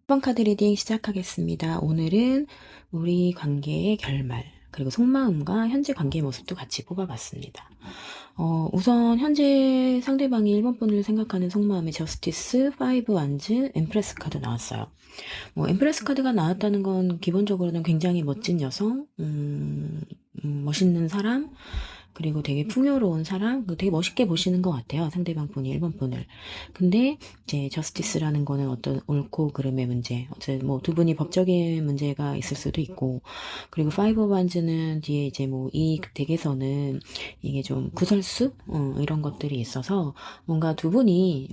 1번 카드 리딩 시작하겠습니다. 오늘은 우리 관계의 결말, 그리고 속마음과 현재 관계의 모습도 같이 뽑아봤습니다. 우선 현재 상대방이 1번 분을 생각하는 속마음의 저스티스, 5 완즈, 엠프레스 카드 나왔어요. 엠프레스 카드가 나왔다는 건 기본적으로는 굉장히 멋진 여성, 멋있는 사람, 그리고 되게 풍요로운 사람, 되게 멋있게 보시는 것 같아요. 상대방 분이 1번 분을. 근데 이제 저스티스라는 거는 어떤 옳고 그름의 문제, 어쨌든 뭐 두 분이 법적인 문제가 있을 수도 있고, 그리고 파이브 오브 완즈는 뒤에 이제 뭐 이 덱에서는 이게 좀 구설수 이런 것들이 있어서 뭔가 두 분이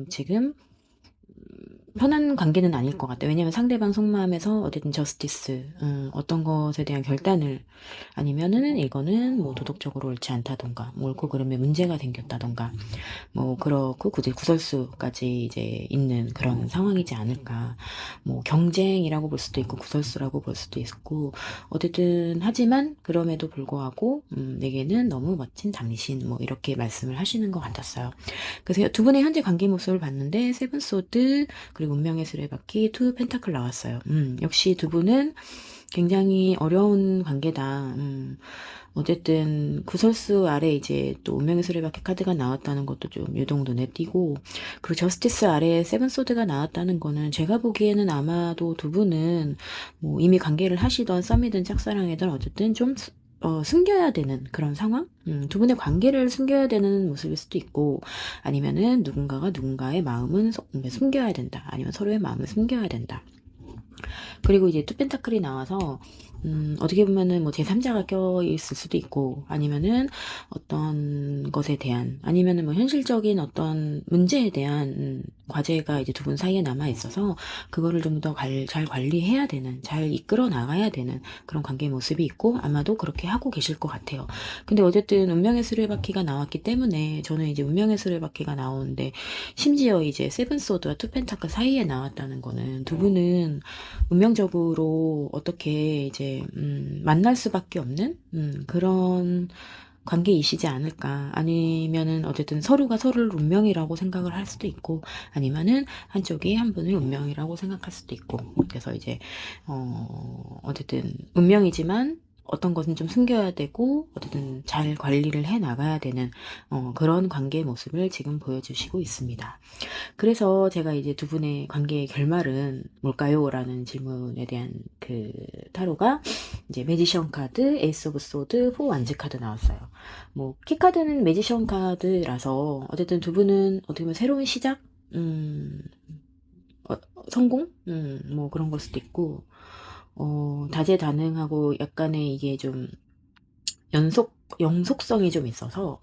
지금 편한 관계는 아닐 것 같아요. 왜냐면 상대방 속마음에서 어쨌든 저스티스, 어떤 것에 대한 결단을, 아니면은 이거는 뭐 도덕적으로 옳지 않다던가, 뭐 옳고 그름에 문제가 생겼다던가, 뭐 그렇고 굳이 구설수까지 이제 있는 그런 상황이지 않을까. 뭐 경쟁이라고 볼 수도 있고 구설수라고 볼 수도 있고, 어쨌든 하지만 그럼에도 불구하고 내게는 너무 멋진 당신, 뭐 이렇게 말씀을 하시는 것 같았어요. 그래서 두 분의 현재 관계 모습을 봤는데 세븐 소드, 그리고 운명의 수레바퀴, 투 펜타클 나왔어요. 역시 두 분은 굉장히 어려운 관계다. 어쨌든 구설수 아래 이제 또 운명의 수레바퀴 카드가 나왔다는 것도 좀 유독 눈에 띄고, 그리고 저스티스 아래에 세븐 소드가 나왔다는 거는 제가 보기에는 아마도 두 분은 뭐 이미 관계를 하시던 썸이든 짝사랑이든 어쨌든 좀 숨겨야 되는 그런 상황? 두 분의 관계를 숨겨야 되는 모습일 수도 있고, 아니면은 누군가가 누군가의 마음은 숨겨야 된다. 아니면 서로의 마음을 숨겨야 된다. 그리고 이제 투펜타클이 나와서 어떻게 보면은 뭐 제3자가 껴있을 수도 있고, 아니면은 어떤 것에 대한, 아니면은 뭐 현실적인 어떤 문제에 대한 과제가 이제 두 분 사이에 남아 있어서 그거를 좀 더 잘 관리해야 되는, 잘 이끌어 나가야 되는 그런 관계의 모습이 있고, 아마도 그렇게 하고 계실 것 같아요. 근데 어쨌든 운명의 수레바퀴가 나왔기 때문에 저는 이제 운명의 수레바퀴가 나오는데, 심지어 이제 세븐 소드와 투 펜타클 사이에 나왔다는 거는 두 분은 운명적으로 어떻게 이제 만날 수밖에 없는 그런 관계이시지 않을까. 아니면은 어쨌든 서로가 서로를 운명이라고 생각을 할 수도 있고, 아니면은 한쪽이 한 분을 운명이라고 생각할 수도 있고. 그래서 이제 어쨌든 운명이지만 어떤 것은 좀 숨겨야 되고, 어쨌든 잘 관리를 해 나가야 되는 그런 관계의 모습을 지금 보여주시고 있습니다. 그래서 제가 이제 두 분의 관계의 결말은 뭘까요? 라는 질문에 대한 그 타로가 이제 매지션 카드, 에이스 오브 소드, 포 완즈 카드 나왔어요. 뭐 키카드는 매지션 카드라서 어쨌든 두 분은 어떻게 보면 새로운 시작, 어, 성공, 뭐 그런 걸 수도 있고, 다재다능하고 약간의 이게 좀 영속성이 좀 있어서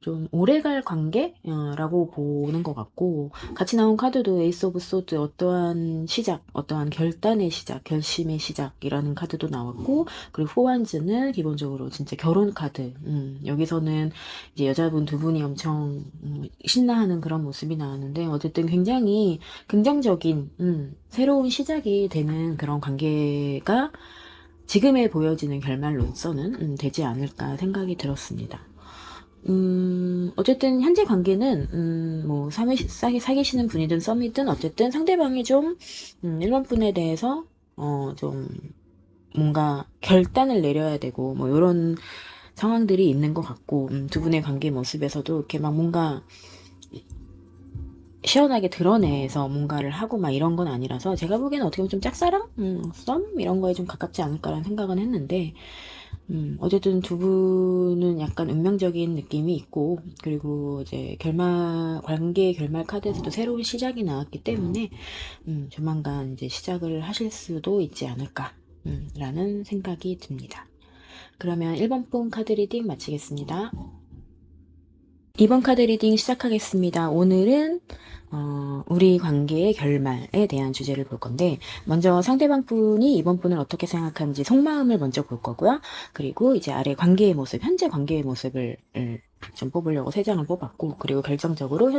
좀 오래갈 관계라고 보는 것 같고, 같이 나온 카드도 에이스 오브 소드, 어떠한 시작, 어떠한 결단의 시작, 결심의 시작이라는 카드도 나왔고, 그리고 포완즈는 기본적으로 진짜 결혼 카드. 여기서는 이제 여자분 두 분이 엄청 신나하는 그런 모습이 나왔는데, 어쨌든 굉장히 긍정적인 새로운 시작이 되는 그런 관계가 지금에 보여지는 결말로서는 되지 않을까 생각이 들었습니다. 어쨌든 현재 관계는 뭐 사귀시는 분이든 썸이든 어쨌든 상대방이 좀 1번 분에 대해서 좀 뭔가 결단을 내려야 되고 뭐 이런 상황들이 있는 것 같고, 두 분의 관계 모습에서도 이렇게 막 뭔가 시원하게 드러내서 뭔가를 하고 막 이런 건 아니라서 제가 보기에는 어떻게 보면 좀 짝사랑? 썸? 이런 거에 좀 가깝지 않을까라는 생각은 했는데, 어쨌든 두 분은 약간 운명적인 느낌이 있고, 그리고 이제 관계 결말 카드에서도 새로운 시작이 나왔기 때문에, 조만간 이제 시작을 하실 수도 있지 않을까, 라는 생각이 듭니다. 그러면 1번 분 카드 리딩 마치겠습니다. 2번 카드 리딩 시작하겠습니다. 오늘은 우리 관계의 결말에 대한 주제를 볼 건데, 먼저 상대방 분이 이번 분을 어떻게 생각하는지 속마음을 먼저 볼 거고요. 그리고 이제 아래 관계의 모습, 현재 관계의 모습을 좀 뽑으려고 3장을 뽑았고, 그리고 결정적으로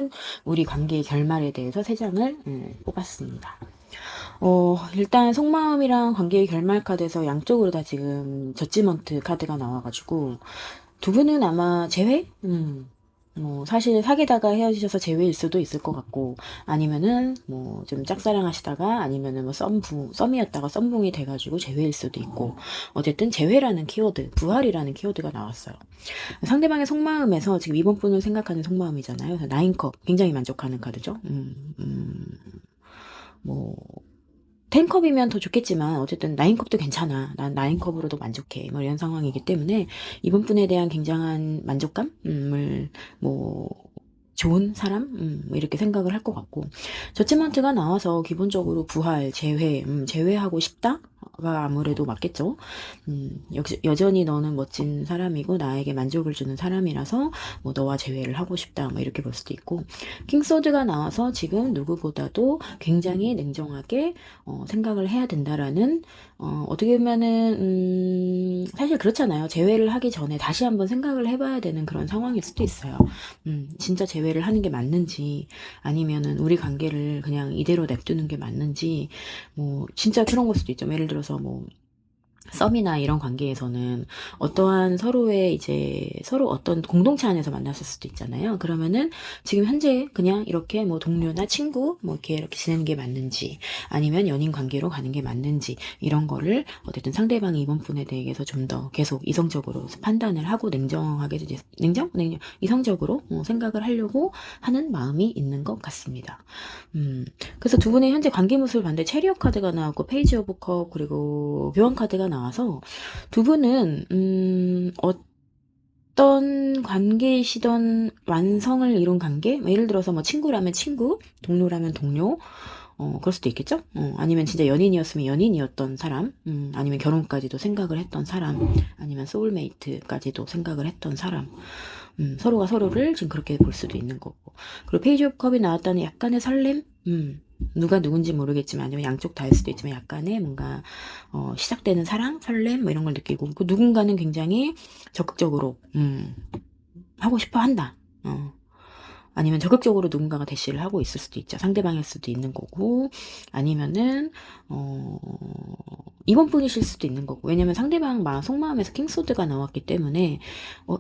우리 관계의 결말에 대해서 3장을 뽑았습니다. 일단 속마음이랑 관계의 결말 카드에서 양쪽으로 다 지금 저지먼트 카드가 나와가지고 두 분은 아마 재회? 사실 사귀다가 헤어지셔서 재회일 수도 있을 것 같고, 아니면은 좀 짝사랑하시다가, 아니면은 썸이었다가 썸붕이 돼가지고 재회일 수도 있고, 어쨌든 재회라는 키워드, 부활이라는 키워드가 나왔어요. 상대방의 속마음에서 지금 이번 분을 생각하는 속마음이잖아요. 그래서 나인컵 굉장히 만족하는 카드죠. 뭐 10컵이면 더 좋겠지만 어쨌든 9컵도 괜찮아. 난 9컵으로도 만족해. 뭐 이런 상황이기 때문에 이번 분에 대한 굉장한 만족감을 뭐 좋은 사람? 뭐 이렇게 생각을 할 것 같고, 저치먼트가 나와서 기본적으로 부활, 재회하고 싶다? 가 아무래도 맞겠죠. 여전히 너는 멋진 사람이고 나에게 만족을 주는 사람이라서 뭐 너와 재회를 하고 싶다 뭐 이렇게 볼 수도 있고, 킹소드가 나와서 지금 누구보다도 굉장히 냉정하게 생각을 해야 된다라는, 어떻게 보면은 사실 그렇잖아요. 재회를 하기 전에 다시 한번 생각을 해봐야 되는 그런 상황일 수도 있어요. 진짜 재회를 하는 게 맞는지, 아니면은 우리 관계를 그냥 이대로 냅두는 게 맞는지, 진짜 그런 걸 수도 있죠. 예를 들어서 썸이나 이런 관계에서는 어떠한 서로 어떤 공동체 안에서 만났을 수도 있잖아요. 그러면은 지금 현재 그냥 이렇게 동료나 친구 이렇게 지내는 게 맞는지, 아니면 연인 관계로 가는 게 맞는지, 이런 거를 어쨌든 상대방이 이번 분에 대해서 좀 더 계속 이성적으로 판단을 하고 냉정하게 이성적으로 생각을 하려고 하는 마음이 있는 것 같습니다. 그래서 두 분의 현재 관계 모습을 봤는데 체리엇 카드가 나왔고 페이지 오브 컵 그리고 교환 카드가 나와서, 두 분은 어떤 관계이시던 완성을 이룬 관계? 예를 들어서 친구라면 친구, 동료라면 동료, 그럴 수도 있겠죠? 아니면 진짜 연인이었으면 연인이었던 사람, 아니면 결혼까지도 생각을 했던 사람, 아니면 소울메이트까지도 생각을 했던 사람, 서로가 서로를 지금 그렇게 볼 수도 있는 거고. 그리고 페이지 오브 컵이 나왔다는 약간의 설렘, 누가 누군지 모르겠지만, 아니면 양쪽 다일 수도 있지만 약간의 뭔가 시작되는 사랑, 설렘 이런 걸 느끼고, 그 누군가는 굉장히 적극적으로 하고 싶어 한다. 아니면 적극적으로 누군가가 대시를 하고 있을 수도 있죠. 상대방일 수도 있는 거고, 아니면은 이번 분이실 수도 있는 거고. 왜냐면 상대방 속마음에서 킹소드가 나왔기 때문에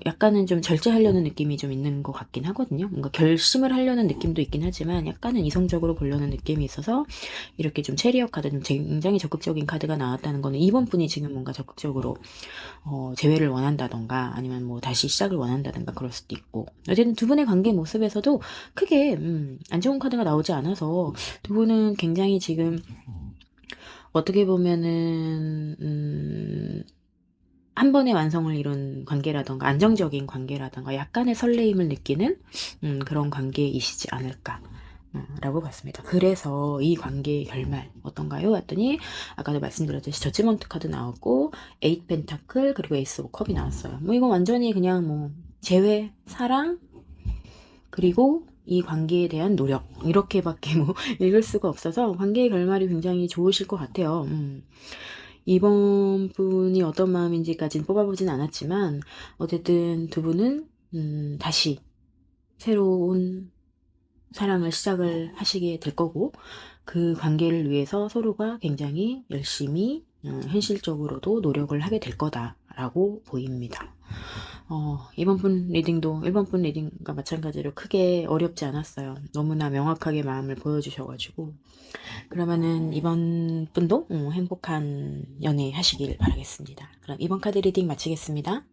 약간은 좀 절제하려는 느낌이 좀 있는 것 같긴 하거든요. 뭔가 결심을 하려는 느낌도 있긴 하지만 약간은 이성적으로 보려는 느낌이 있어서, 이렇게 좀 체리엇 카드, 좀 굉장히 적극적인 카드가 나왔다는 거는 이번 분이 지금 뭔가 적극적으로 재회를 원한다던가, 아니면 다시 시작을 원한다던가 그럴 수도 있고. 어쨌든 두 분의 관계 모습에서도 크게 안 좋은 카드가 나오지 않아서, 두 분은 굉장히 지금 어떻게 보면은 한 번의 완성을 이룬 관계라던가 안정적인 관계라던가 약간의 설레임을 느끼는 그런 관계이시지 않을까 라고 봤습니다. 그래서 이 관계의 결말 어떤가요? 했더니 아까도 말씀드렸듯이 저지먼트 카드 나왔고, 에잇 펜타클 그리고 에이스 오브 컵이 나왔어요. 이건 완전히 그냥 재회, 사랑, 그리고 이 관계에 대한 노력, 이렇게밖에 읽을 수가 없어서 관계의 결말이 굉장히 좋으실 것 같아요. 이번 분이 어떤 마음인지까지는 뽑아보진 않았지만 어쨌든 두 분은 다시 새로운 사랑을 시작을 하시게 될 거고, 그 관계를 위해서 서로가 굉장히 열심히 현실적으로도 노력을 하게 될 거다라고 보입니다. 이번 분 리딩도 1번 분 리딩과 마찬가지로 크게 어렵지 않았어요. 너무나 명확하게 마음을 보여주셔가지고. 그러면은 이번 분도 행복한 연애 하시길 바라겠습니다. 그럼 이번 카드 리딩 마치겠습니다.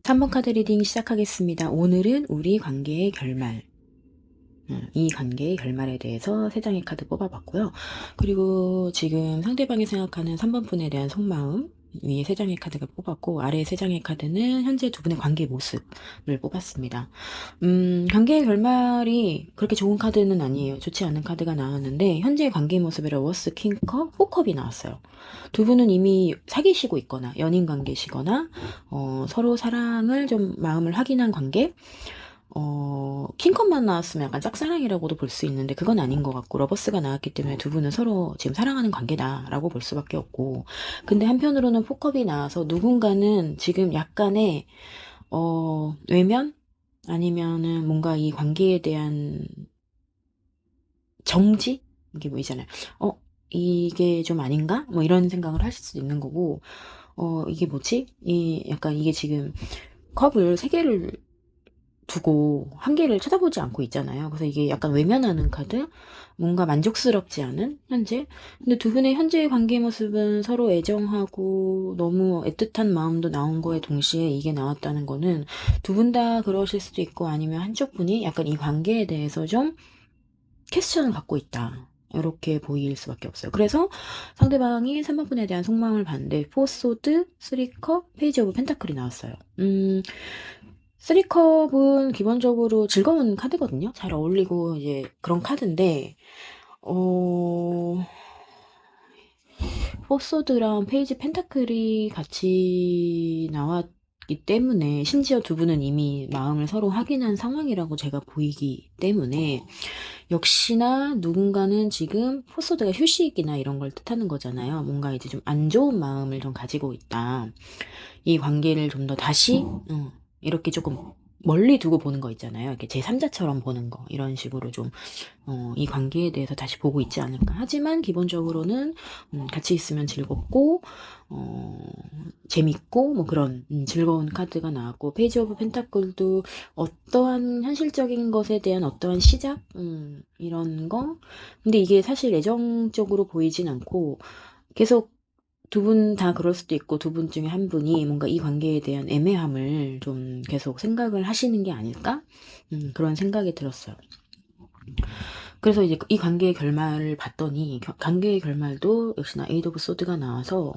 3번 카드 리딩 시작하겠습니다. 오늘은 우리 관계의 결말, 이 관계의 결말에 대해서 3장의 카드 뽑아봤고요. 그리고 지금 상대방이 생각하는 3번 분에 대한 속마음, 위에 3장의 카드가 뽑았고, 아래 3장의 카드는 현재 두 분의 관계 모습을 뽑았습니다. 관계의 결말이 그렇게 좋은 카드는 아니에요. 좋지 않은 카드가 나왔는데, 현재 관계 모습에 러버스, 킹컵, 4컵이 나왔어요. 두 분은 이미 사귀시고 있거나 연인 관계시거나 서로 사랑을 좀 마음을 확인한 관계, 킹컵만 나왔으면 약간 짝사랑이라고도 볼 수 있는데 그건 아닌 것 같고, 러버스가 나왔기 때문에 두 분은 서로 지금 사랑하는 관계다라고 볼 수밖에 없고, 근데 한편으로는 포컵이 나와서 누군가는 지금 약간의 외면? 아니면은 뭔가 이 관계에 대한 정지? 이게 있잖아요. 이게 좀 아닌가? 이런 생각을 하실 수도 있는 거고, 이게 뭐지? 약간 이게 지금 컵을 3개를 두고 한계를 쳐다보지 않고 있잖아요. 그래서 이게 약간 외면하는 카드, 뭔가 만족스럽지 않은 현재. 근데 두 분의 현재의 관계 모습은 서로 애정하고 너무 애틋한 마음도 나온 거에 동시에 이게 나왔다는 거는 두 분 다 그러실 수도 있고 아니면 한쪽 분이 약간 이 관계에 대해서 좀 퀘스천을 갖고 있다. 이렇게 보일 수밖에 없어요. 그래서 상대방이 3번 분에 대한 속마음을 봤는데 포소드, 쓰리컵, 페이지 오브 펜타클이 나왔어요. 쓰리컵은 기본적으로 즐거운 카드거든요. 잘 어울리고 이제 그런 카드인데 포소드랑 페이지 펜타클이 같이 나왔기 때문에 심지어 두 분은 이미 마음을 서로 확인한 상황이라고 제가 보이기 때문에 역시나 누군가는 지금 포소드가 휴식이나 이런 걸 뜻하는 거잖아요. 뭔가 이제 좀 안 좋은 마음을 좀 가지고 있다. 이 관계를 좀 더 다시 이렇게 조금 멀리 두고 보는 거 있잖아요. 이렇게 제3자처럼 보는 거 이런 식으로 좀 이 관계에 대해서 다시 보고 있지 않을까. 하지만 기본적으로는 같이 있으면 즐겁고 재밌고 뭐 그런 즐거운 카드가 나왔고 페이지 오브 펜타클도 어떠한 현실적인 것에 대한 어떠한 시작 이런 거. 근데 이게 사실 애정적으로 보이진 않고 계속 두 분 다 그럴 수도 있고 두 분 중에 한 분이 뭔가 이 관계에 대한 애매함을 좀 계속 생각을 하시는 게 아닐까? 그런 생각이 들었어요. 그래서 이제 이 관계의 결말을 봤더니 관계의 결말도 역시나 에이드 오브 소드가 나와서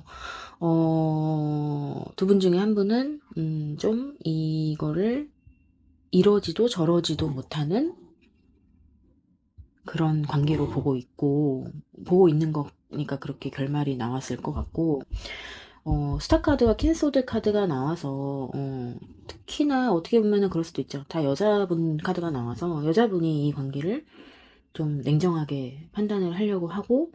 두 분 중에 한 분은 좀 이거를 이러지도 저러지도 못하는 그런 관계로 보고 있는 거니까 그렇게 결말이 나왔을 것 같고 스타 카드와 퀸소드 카드가 나와서 특히나 어떻게 보면은 그럴 수도 있죠. 다 여자분 카드가 나와서 여자분이 이 관계를 좀 냉정하게 판단을 하려고 하고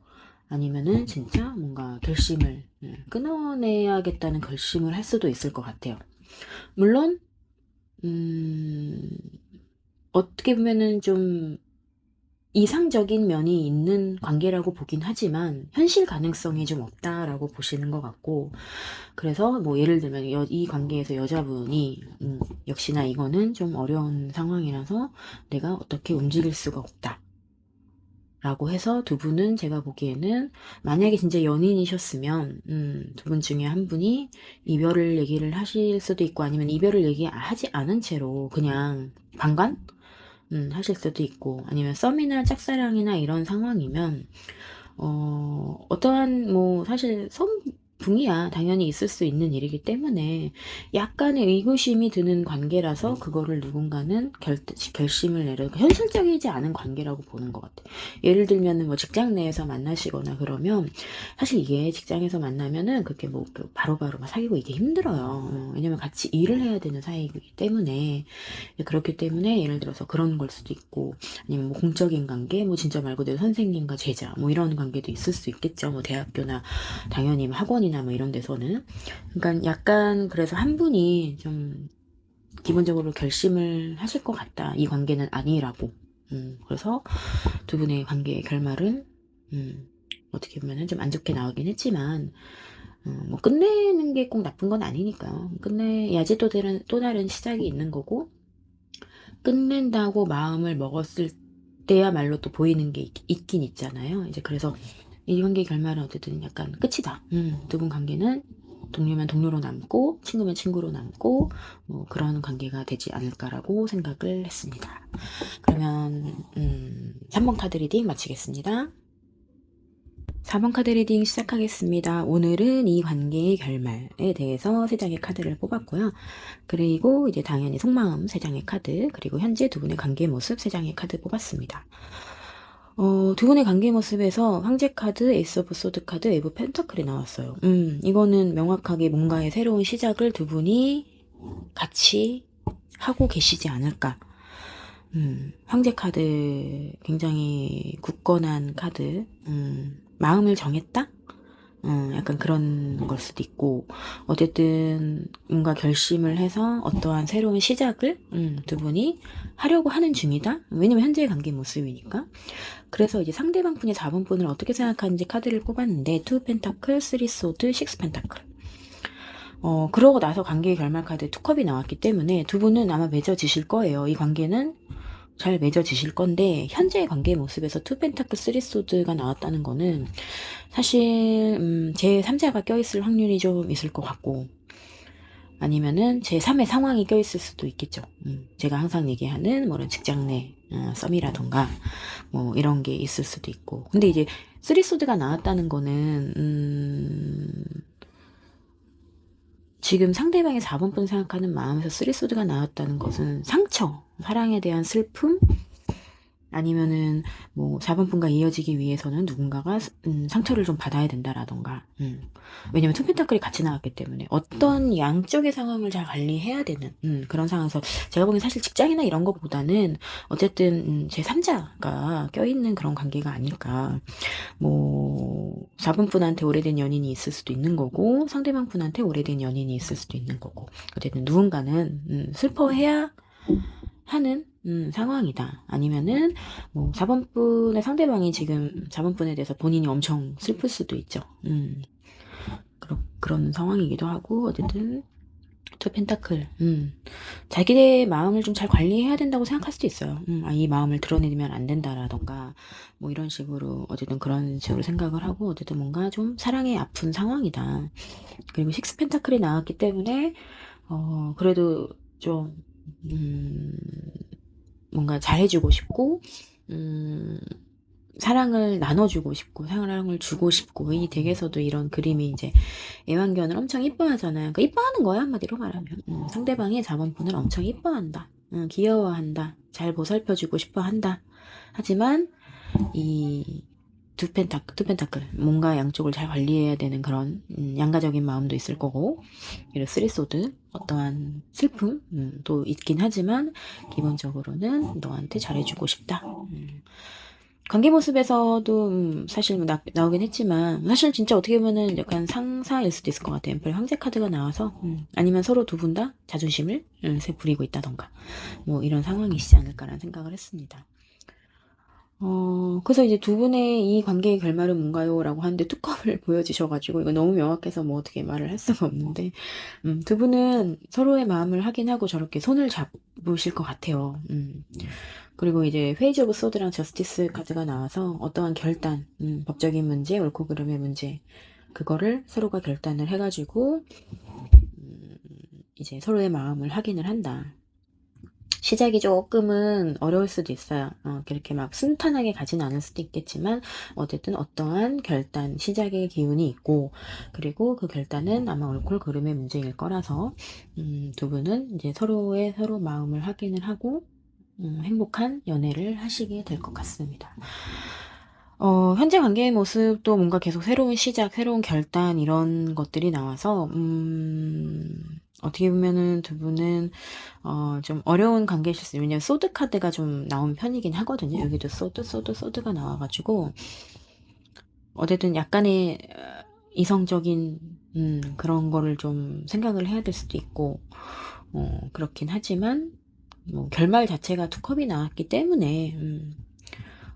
아니면은 진짜 뭔가 결심을 끊어내야겠다는 결심을 할 수도 있을 것 같아요. 물론 어떻게 보면은 좀 이상적인 면이 있는 관계라고 보긴 하지만 현실 가능성이 좀 없다라고 보시는 것 같고 그래서 뭐 예를 들면 이 관계에서 여자분이 역시나 이거는 좀 어려운 상황이라서 내가 어떻게 움직일 수가 없다 라고 해서 두 분은 제가 보기에는 만약에 진짜 연인이셨으면 두 분 중에 한 분이 이별을 얘기를 하실 수도 있고 아니면 이별을 얘기하지 않은 채로 그냥 방관? 하실 수도 있고 아니면 썸이나 짝사랑이나 이런 상황이면 어떠한 뭐 사실 붕이야 당연히 있을 수 있는 일이기 때문에 약간의 의구심이 드는 관계라서 그거를 누군가는 결심을 내려 현실적이지 않은 관계라고 보는 것 같아. 예를 들면은 뭐 직장 내에서 만나시거나 그러면 사실 이게 직장에서 만나면은 그렇게 뭐 바로바로 막 사귀고 이게 힘들어요. 왜냐면 같이 일을 해야 되는 사이이기 때문에 그렇기 때문에 예를 들어서 그런 걸 수도 있고 아니면 뭐 공적인 관계 뭐 진짜 말 그대로 선생님과 제자 뭐 이런 관계도 있을 수 있겠죠. 뭐 대학교나 당연히 뭐 학원이나 뭐 이런 데서는 그러니까 약간 그래서 한 분이 좀 기본적으로 결심을 하실 것 같다. 이 관계는 아니라고. 그래서 두 분의 관계의 결말은 어떻게 보면 좀 안 좋게 나오긴 했지만 뭐 끝내는 게 꼭 나쁜 건 아니니까요. 끝내야지 또 다른 시작이 있는 거고 끝낸다고 마음을 먹었을 때야말로 또 보이는 게 있긴 있잖아요. 이제 그래서 이 관계 결말은 어쨌든 약간 끝이다. 두 분 관계는 동료면 동료로 남고 친구면 친구로 남고 뭐 그런 관계가 되지 않을까라고 생각을 했습니다. 그러면 3번 카드 리딩 마치겠습니다. 4번 카드 리딩 시작하겠습니다. 오늘은 이 관계의 결말에 대해서 3장의 카드를 뽑았고요. 그리고 이제 당연히 속마음 3장의 카드, 그리고 현재 두 분의 관계 모습 3장의 카드 뽑았습니다. 두 분의 관계 모습에서 황제 카드, 에이스 오브 소드 카드, 웨이브 펜터클이 나왔어요. 이거는 명확하게 뭔가의 새로운 시작을 두 분이 같이 하고 계시지 않을까. 황제 카드 굉장히 굳건한 카드. 마음을 정했다? 약간 그런 걸 수도 있고 어쨌든 뭔가 결심을 해서 어떠한 새로운 시작을 두 분이 하려고 하는 중이다. 왜냐면 현재의 관계 모습이니까. 그래서 이제 상대방 분이 4번 분을 어떻게 생각하는지 카드를 뽑았는데 2 펜타클, 3 소드, 6 펜타클. 그러고 나서 관계의 결말 카드 투컵이 나왔기 때문에 두 분은 아마 맺어지실 거예요. 이 관계는 잘 맺어지실 건데, 현재의 관계의 모습에서 투 펜타클 쓰리 소드가 나왔다는 거는 사실 제 3자가 껴있을 확률이 좀 있을 것 같고, 아니면은 제 3의 상황이 껴있을 수도 있겠죠. 제가 항상 얘기하는 뭐 이런 직장 내 썸이라던가 뭐 이런 게 있을 수도 있고. 근데 이제 쓰리 소드가 나왔다는 거는 지금 상대방의 4번분 생각하는 마음에서 쓰리 소드가 나왔다는 것은 상처, 사랑에 대한 슬픔, 아니면은 뭐 4번분과 이어지기 위해서는 누군가가 상처를 좀 받아야 된다라던가. 왜냐면 투 펜타클이 같이 나왔기 때문에 어떤 양쪽의 상황을 잘 관리해야 되는 그런 상황에서, 제가 보기엔 사실 직장이나 이런 것보다는 어쨌든 제 3자가 껴있는 그런 관계가 아닐까. 뭐 4번분한테 오래된 연인이 있을 수도 있는 거고, 상대방 분한테 오래된 연인이 있을 수도 있는 거고, 어쨌든 누군가는 슬퍼해야 하는 상황이다. 아니면은 뭐 4번분의 상대방이 지금 4번분에 대해서 본인이 엄청 슬플 수도 있죠. 그런 상황이기도 하고, 어쨌든 투 펜타클, 자기의 마음을 좀 잘 관리해야 된다고 생각할 수도 있어요. 이 마음을 드러내면 안 된다라던가, 뭐 이런 식으로, 어쨌든 그런 식으로 생각을 하고, 어쨌든 뭔가 좀 사랑에 아픈 상황이다. 그리고 식스 펜타클이 나왔기 때문에, 그래도 좀, 뭔가 잘해주고 싶고, 사랑을 나눠주고 싶고, 사랑을 주고 싶고, 이 덱에서도 이런 그림이 이제 애완견을 엄청 이뻐하잖아요. 그러니까 이뻐하는 거야, 한마디로 말하면. 상대방의 4번분을 엄청 이뻐한다. 귀여워한다. 잘 보살펴주고 싶어 한다. 하지만, 이 투 펜타클, 뭔가 양쪽을 잘 관리해야 되는 그런 양가적인 마음도 있을 거고, 그리고 쓰리소드, 어떠한 슬픔 또 있긴 하지만 기본적으로는 너한테 잘해주고 싶다. 관계 모습에서도 사실 뭐 나오긴 했지만, 사실 진짜 어떻게 보면은 약간 상사일 수도 있을 것 같아요. 엠퍼의 황제 카드가 나와서 아니면 서로 두 분 다 자존심을 부리고 있다던가, 뭐 이런 상황이시지 않을까라는 생각을 했습니다. 그래서 이제 두 분의 이 관계의 결말은 뭔가요? 라고 하는데 뚜껑을 보여주셔가지고, 이거 너무 명확해서 뭐 어떻게 말을 할 수가 없는데, 두 분은 서로의 마음을 확인하고 저렇게 손을 잡으실 것 같아요. 그리고 이제 페이지 오브 소드랑 저스티스 카드가 나와서 어떠한 결단, 법적인 문제, 옳고 그름의 문제, 그거를 서로가 결단을 해가지고, 이제 서로의 마음을 확인을 한다. 시작이 조금은 어려울 수도 있어요. 그렇게 막 순탄하게 가진 않을 수도 있겠지만, 어쨌든 어떠한 결단, 시작의 기운이 있고, 그리고 그 결단은 아마 옳고 그름의 문제일 거라서, 두 분은 이제 서로 마음을 확인을 하고, 행복한 연애를 하시게 될 것 같습니다. 현재 관계의 모습도 뭔가 계속 새로운 시작, 새로운 결단, 이런 것들이 나와서, 어떻게 보면은 두 분은, 좀 어려운 관계이실 수 있어요. 왜냐면 소드 카드가 좀 나온 편이긴 하거든요. 여기도 소드가 나와가지고, 어쨌든 약간의 이성적인, 그런 거를 좀 생각을 해야 될 수도 있고, 그렇긴 하지만, 뭐, 결말 자체가 두 컵이 나왔기 때문에,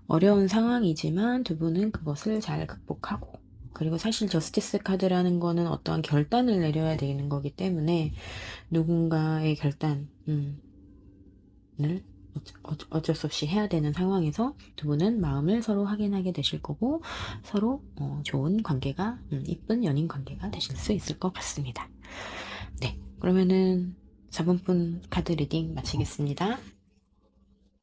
어려운 상황이지만 두 분은 그것을 잘 극복하고, 그리고 사실 저스티스 카드라는 거는 어떠한 결단을 내려야 되는 거기 때문에 누군가의 결단을 어쩔 수 없이 해야 되는 상황에서 두 분은 마음을 서로 확인하게 되실 거고, 서로 좋은 관계가, 이쁜 연인 관계가 되실 수 있을 것 같습니다. 네, 그러면은 4번분 카드 리딩 마치겠습니다.